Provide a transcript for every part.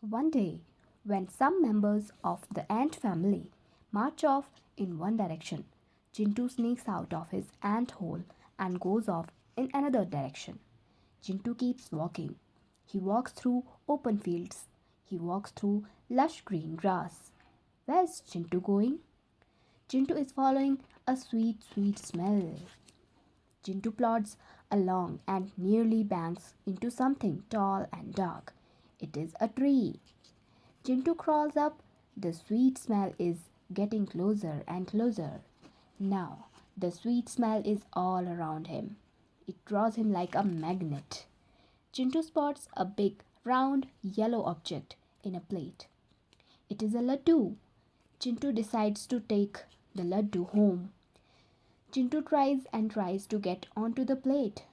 One day, when some members of the ant family march off in one direction, Chintu sneaks out of his ant hole and goes off in another direction. Chintu keeps walking. He walks through open fields. He walks through lush green grass. Where's Chintu going? Chintu is following a sweet, sweet smell. Chintu plods along and nearly bangs into something tall and dark. It is a tree. Chintu crawls up. The sweet smell is getting closer and closer. Now, the sweet smell is all around him. It draws him like a magnet. Chintu spots a big, round, yellow object in a plate. It is a laddu. Chintu decides to take the laddu home. Chintu tries and tries to get onto the plate.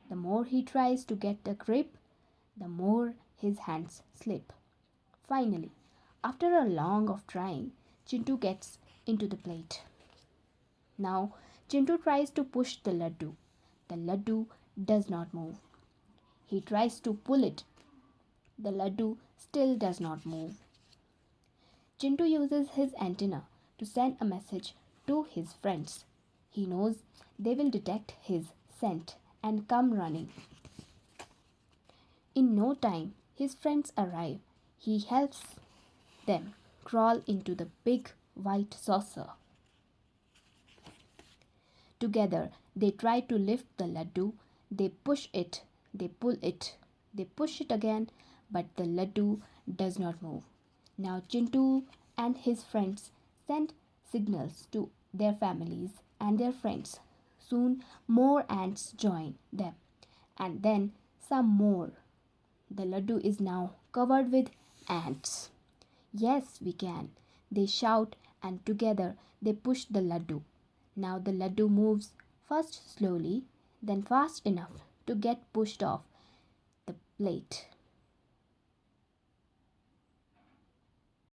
The more he tries to get a grip, the more his hands slip. Finally, after a long of trying, Chintu gets into the plate. Now, Chintu tries to push the laddu. The laddu does not move. He tries to pull it. The laddu still does not move. Chintu uses his antenna to send a message to his friends. He knows they will detect his scent and come running. In no time, his friends arrive. He helps them crawl into the big white saucer. Together, they try to lift the laddu. They push it, they pull it, they push it again, but the laddu does not move. Now, Chintu and his friends send signals to their families and their friends. Soon, more ants join them, and then some more. The laddu is now covered with ants. Yes, we can. They shout, and together they push the laddu. Now the laddu moves first slowly, then fast enough to get pushed off the plate.